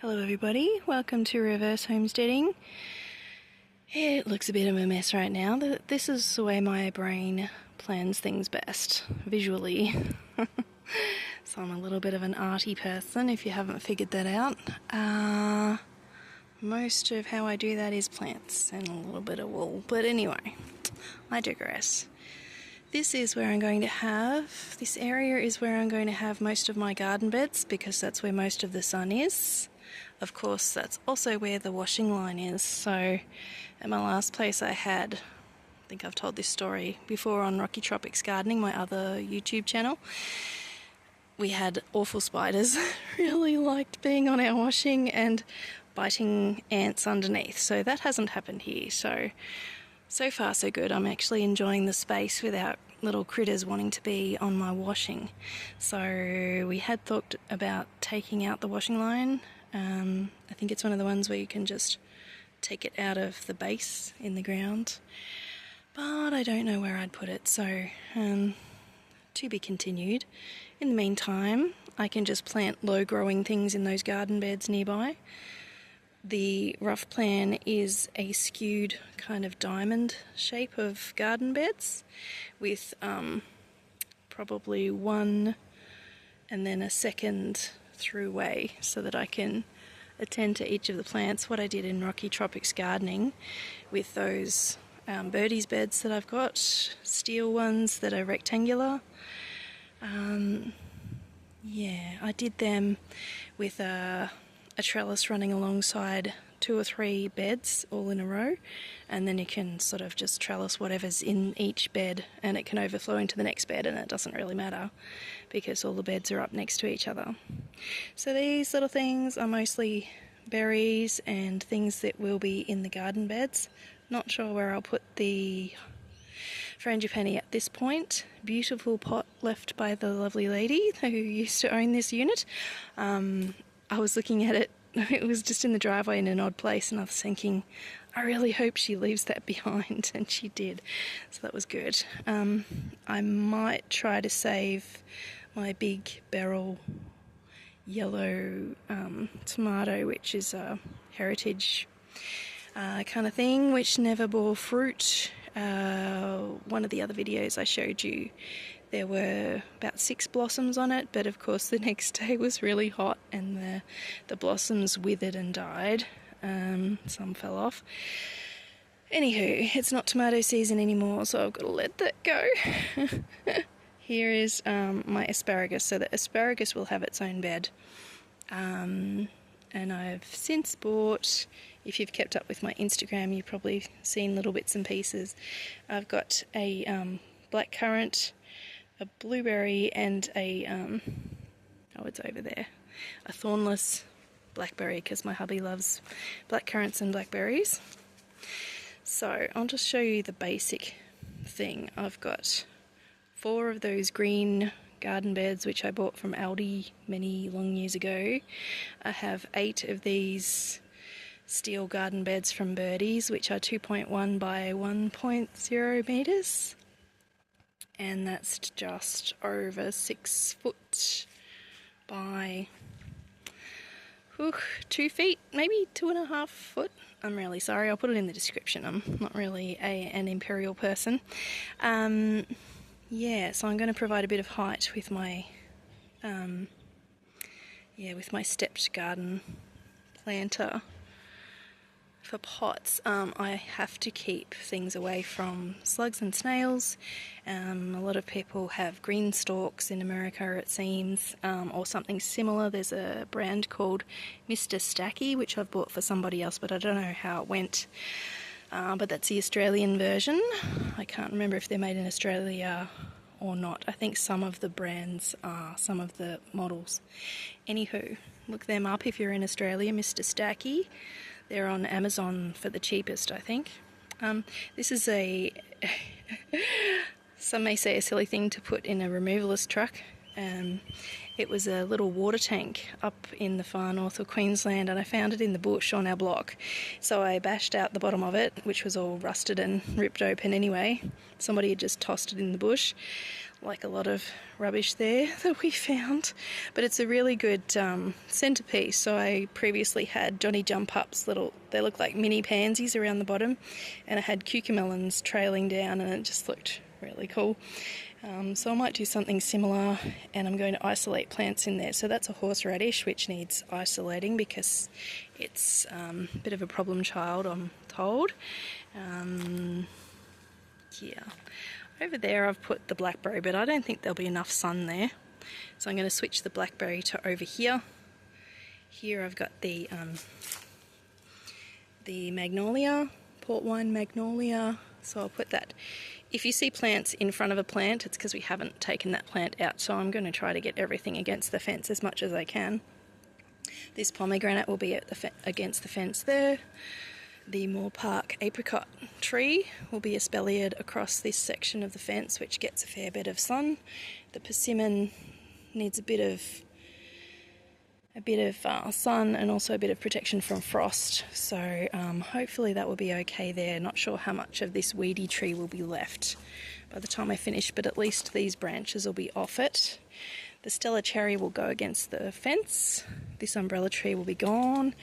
Hello everybody, welcome to Reverse Homesteading. It looks a bit of a mess right now. This is the way my brain plans things best, visually. So I'm a little bit of an arty person, if you haven't figured that out. Most of how I do that is plants and a little bit of wool, but anyway, I digress. This area is where I'm going to have most of my garden beds because that's where most of the sun is. Of course, that's also where the washing line is. So at my last place I think I've told this story before on Rocky Tropics Gardening, my other YouTube channel. We had awful spiders, really liked being on our washing and biting ants underneath. So that hasn't happened here. So far so good. I'm actually enjoying the space without little critters wanting to be on my washing. So we had thought about taking out the washing line. I think it's one of the ones where you can just take it out of the base in the ground, but I don't know where I'd put it, so to be continued. In the meantime, I can just plant low growing things in those garden beds nearby. The rough plan is a skewed kind of diamond shape of garden beds with probably one and then a second throughway so that I can attend to each of the plants. What I did in Rocky Tropics Gardening with those Birdies beds that I've got, steel ones that are rectangular. Yeah, I did them with a trellis running alongside 2 or 3 beds all in a row, and then you can sort of just trellis whatever's in each bed and it can overflow into the next bed, and it doesn't really matter because all the beds are up next to each other. So these little things are mostly berries and things that will be in the garden beds. Not sure where I'll put the frangipani at this point. Beautiful pot left by the lovely lady who used to own this unit. I was looking at it, it was just in the driveway in an odd place, and I was thinking, I really hope she leaves that behind, and she did, so that was good. I might try to save my big barrel yellow tomato, which is a heritage kind of thing, which never bore fruit. One of the other videos I showed you, there were about 6 blossoms on it, but of course the next day was really hot and the blossoms withered and died. Some fell off. Anywho, it's not tomato season anymore, so I've got to let that go. Here is my asparagus. So the asparagus will have its own bed. And I've since bought, if you've kept up with my Instagram, you've probably seen little bits and pieces. I've got a blackcurrant, a blueberry, and a, it's over there, a thornless blackberry, because my hubby loves blackcurrants and blackberries. So I'll just show you the basic thing. I've got 4 of those green garden beds which I bought from Aldi many long years ago. I have 8 of these steel garden beds from Birdies, which are 2.1 by 1.0 meters, and that's just over 6 foot by 2 feet, maybe 2.5 foot. I'm really sorry, I'll put it in the description. I'm not really an Imperial person. Yeah, so I'm going to provide a bit of height with my with my stepped garden planter. For pots, I have to keep things away from slugs and snails. A lot of people have green stalks in America, it seems, or something similar. There's a brand called Mr. Stacky, which I've bought for somebody else, but I don't know how it went. But that's the Australian version. I can't remember if they're made in Australia or not. I think some of the brands are, some of the models. Anywho, look them up if you're in Australia, Mr. Stacky. They're on Amazon for the cheapest, I think. This is some may say a silly thing to put in a removalist truck. It was a little water tank up in the far north of Queensland, and I found it in the bush on our block. So I bashed out the bottom of it, which was all rusted and ripped open anyway. Somebody had just tossed it in the bush, like a lot of rubbish there that we found. But it's a really good centrepiece. So I previously had Johnny Jump Ups, they look like mini pansies around the bottom, and I had cucamelons trailing down, and it just looked really cool. So I might do something similar, and I'm going to isolate plants in there. So that's a horseradish, which needs isolating because it's a bit of a problem child, I'm told. Yeah. Over there I've put the blackberry, but I don't think there'll be enough sun there. So I'm going to switch the blackberry to over here. Here I've got the magnolia, port wine magnolia. So I'll put that. If you see plants in front of a plant, it's because we haven't taken that plant out. So I'm going to try to get everything against the fence as much as I can. This pomegranate will be at against the fence there. The Moore Park apricot tree will be espaliered across this section of the fence, which gets a fair bit of sun. The persimmon needs a bit of sun and also a bit of protection from frost, so hopefully that will be okay there. Not sure how much of this weedy tree will be left by the time I finish, but at least these branches will be off it. The Stella cherry will go against the fence. This umbrella tree will be gone,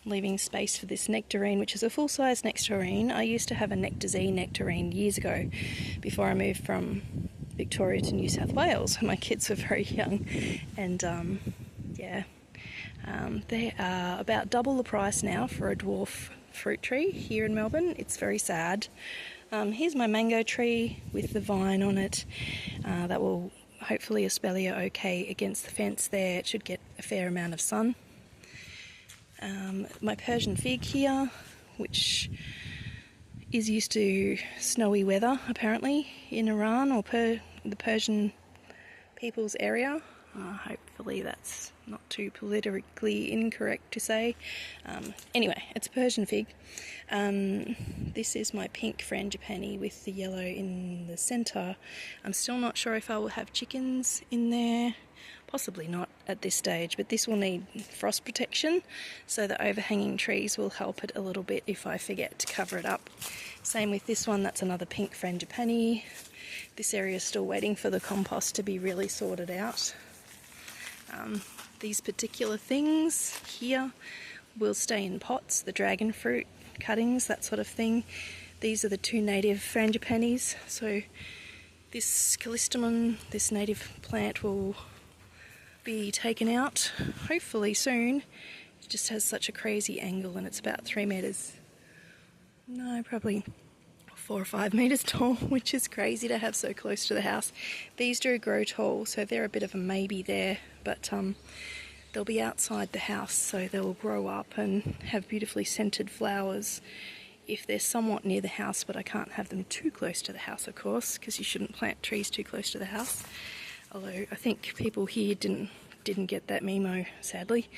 leaving space for this nectarine, which is a full-size nectarine. I used to have a nectarzine nectarine years ago before I moved from Victoria to New South Wales when my kids were very young, and they are about double the price now for a dwarf fruit tree here in Melbourne. It's very sad. Here's my mango tree with the vine on it. That will hopefully espalier okay against the fence there. It should get a fair amount of sun. My Persian fig here, which is used to snowy weather apparently in Iran or the Persian people's area. Hopefully that's not too politically incorrect to say. Anyway, it's a Persian fig. This is my pink frangipani with the yellow in the centre. I'm still not sure if I will have chickens in there. Possibly not at this stage, but this will need frost protection, so the overhanging trees will help it a little bit if I forget to cover it up. Same with this one, that's another pink frangipani. This area is still waiting for the compost to be really sorted out. These particular things here will stay in pots, the dragon fruit cuttings, that sort of thing. These are the two native frangipanis, so this callistemon, this native plant, will be taken out hopefully soon. It just has such a crazy angle, and it's about 3 meters, no, probably 4 or 5 meters tall, which is crazy to have so close to the house. These do grow tall, so they're a bit of a maybe there, but they'll be outside the house, so they will grow up and have beautifully scented flowers if they're somewhat near the house, but I can't have them too close to the house, of course, because you shouldn't plant trees too close to the house. Although I think people here didn't get that memo, sadly.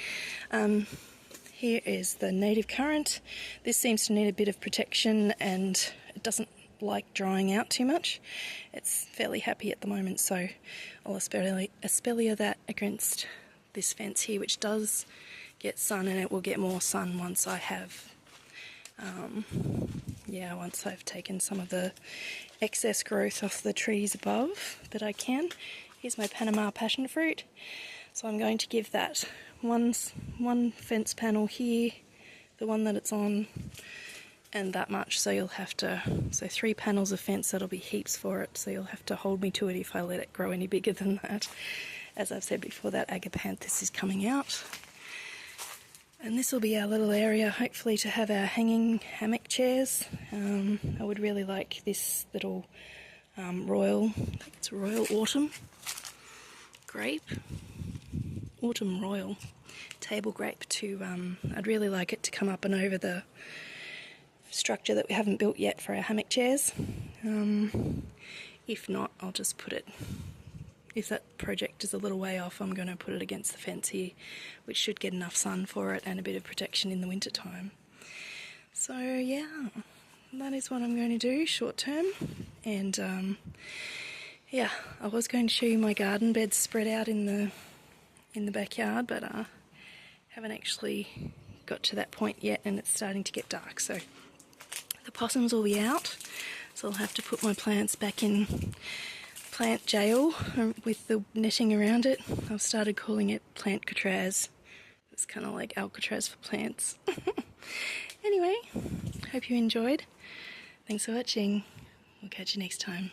Here is the native currant. This seems to need a bit of protection, and it doesn't like drying out too much. It's fairly happy at the moment, so I'll espalier that against this fence here, which does get sun, and it will get more sun once I have once I've taken some of the excess growth off the trees above that I can. Here's my Panama passion fruit. So I'm going to give that one fence panel here, the one that it's on, and that much. So 3 panels of fence, that'll be heaps for it. So you'll have to hold me to it if I let it grow any bigger than that. As I've said before, that agapanthus is coming out. And this will be our little area, hopefully, to have our hanging hammock chairs. I would really like this little royal, I think it's Royal Autumn grape, Autumn Royal table grape I'd really like it to come up and over the structure that we haven't built yet for our hammock chairs. If not, I'll just put it, if that project is a little way off, I'm going to put it against the fence here, which should get enough sun for it and a bit of protection in the winter time. So yeah, that is what I'm going to do short term, and yeah, I was going to show you my garden beds spread out in the backyard, but haven't actually got to that point yet, and it's starting to get dark, so the possums will be out, so I'll have to put my plants back in plant jail with the netting around it. I've started calling it Plantcatraz. It's kind of like Alcatraz for plants. Anyway, hope you enjoyed. Thanks for watching. We'll catch you next time.